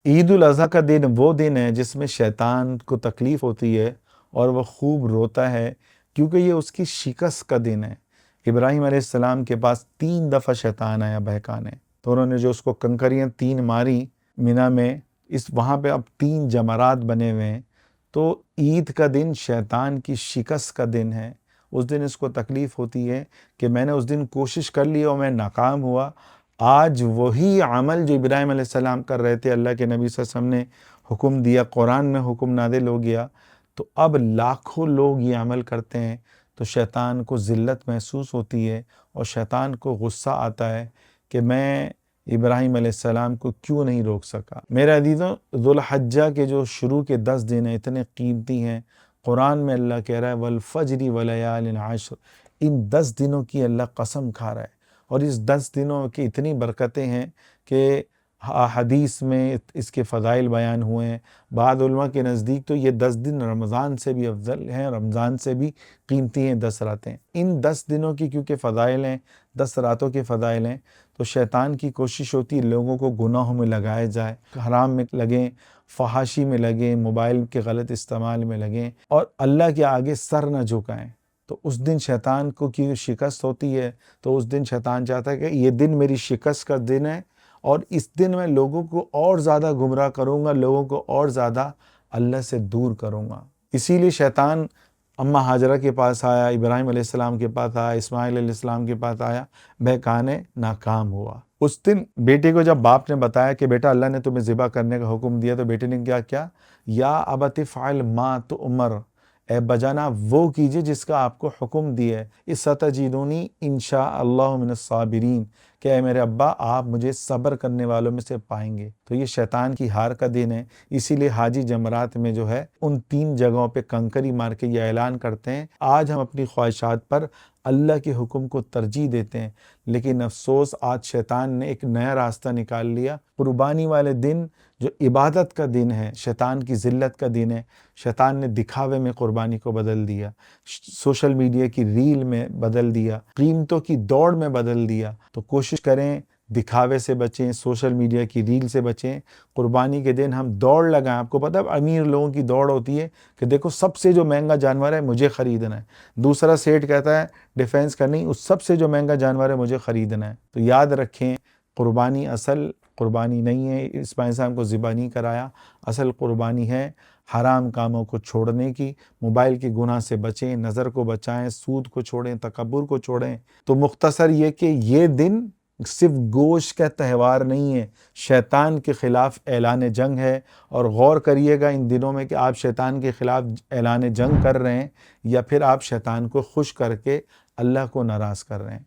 عید الاضحیٰ کا دن وہ دن ہے جس میں شیطان کو تکلیف ہوتی ہے اور وہ خوب روتا ہے، کیونکہ یہ اس کی شکست کا دن ہے۔ ابراہیم علیہ السلام کے پاس 3 دفعہ شیطان آیا بہکانے، تو انہوں نے جو اس کو کنکریاں 3 ماری مینا میں، وہاں پہ اب 3 جمرات بنے ہوئے ہیں۔ تو عید کا دن شیطان کی شکست کا دن ہے۔ اس دن اس کو تکلیف ہوتی ہے کہ میں نے اس دن کوشش کر لی اور میں ناکام ہوا۔ آج وہی عمل جو ابراہیم علیہ السلام کر رہے تھے، اللہ کے نبی صلی اللہ علیہ وسلم نے حکم دیا، قرآن میں حکم نازل ہو گیا، تو اب لاکھوں لوگ یہ عمل کرتے ہیں، تو شیطان کو ذلت محسوس ہوتی ہے اور شیطان کو غصہ آتا ہے کہ میں ابراہیم علیہ السلام کو کیوں نہیں روک سکا۔ میرے عزیزوں، ذوالحجہ کے جو شروع کے 10 دن ہیں اتنے قیمتی ہیں۔ قرآن میں اللہ کہہ رہا ہے والفجر ولیال عشر، ان 10 دنوں کی اللہ قسم کھا رہا ہے، اور اس 10 دنوں کی اتنی برکتیں ہیں کہ حدیث میں اس کے فضائل بیان ہوئے ہیں۔ بعض علماء کے نزدیک تو یہ 10 دن رمضان سے بھی افضل ہیں، رمضان سے بھی قیمتی ہیں 10 راتیں۔ ان 10 دنوں کی کیونکہ فضائل ہیں، 10 راتوں کے فضائل ہیں، تو شیطان کی کوشش ہوتی ہے لوگوں کو گناہوں میں لگائے جائے، حرام میں لگیں، فحاشی میں لگیں، موبائل کے غلط استعمال میں لگیں، اور اللہ کے آگے سر نہ جھکائیں۔ تو اس دن شیطان کو کی شکست ہوتی ہے، تو اس دن شیطان چاہتا ہے کہ یہ دن میری شکست کا دن ہے، اور اس دن میں لوگوں کو اور زیادہ گمراہ کروں گا، لوگوں کو اور زیادہ اللہ سے دور کروں گا۔ اسی لیے شیطان اماں ہاجرہ کے پاس آیا، ابراہیم علیہ السلام کے پاس آیا، اسماعیل علیہ السلام کے پاس آیا، بہکانے ناکام ہوا۔ اس دن بیٹے کو جب باپ نے بتایا کہ بیٹا اللہ نے تمہیں ذبح کرنے کا حکم دیا، تو بیٹے نے کیا یا ابت افعل ما تؤمر، اے ابا وہ کیجئے جس کا آپ کو حکم دیا ہے، ستجدونی انشاء اللہ من الصابرین، کہ اے میرے ابا آپ مجھے صبر کرنے والوں میں سے پائیں گے۔ تو یہ شیطان کی ہار کا دن ہے، اسی لیے حاجی جمرات میں جو ہے ان 3 جگہوں پہ کنکری مار کے یہ اعلان کرتے ہیں آج ہم اپنی خواہشات پر اللہ کے حکم کو ترجیح دیتے ہیں۔ لیکن افسوس آج شیطان نے ایک نیا راستہ نکال لیا۔ قربانی والے دن جو عبادت کا دن ہے، شیطان کی ذلت کا دن ہے، شیطان نے دکھاوے میں قربانی کو بدل دیا، سوشل میڈیا کی ریل میں بدل دیا، قیمتوں کی دوڑ میں بدل دیا۔ تو کوشش کریں دکھاوے سے بچیں، سوشل میڈیا کی ریل سے بچیں۔ قربانی کے دن ہم دوڑ لگائیں۔ آپ کو پتہ ہے امیر لوگوں کی دوڑ ہوتی ہے کہ دیکھو سب سے جو مہنگا جانور ہے مجھے خریدنا ہے، دوسرا سیٹ کہتا ہے ڈیفینس کرنی، اس سب سے جو مہنگا جانور ہے مجھے خریدنا ہے۔ تو یاد رکھیں قربانی اصل قربانی نہیں ہے، اسماعیل صاحب کو ذبح نہیں کرایا، اصل قربانی ہے حرام کاموں کو چھوڑنے کی، موبائل کے گناہ سے بچیں، نظر کو بچائیں، سود کو چھوڑیں، تکبر کو چھوڑیں۔ تو مختصر یہ کہ یہ دن صرف گوشت کا تہوار نہیں ہے، شیطان کے خلاف اعلان جنگ ہے، اور غور کریے گا ان دنوں میں کہ آپ شیطان کے خلاف اعلان جنگ کر رہے ہیں یا پھر آپ شیطان کو خوش کر کے اللہ کو ناراض کر رہے ہیں۔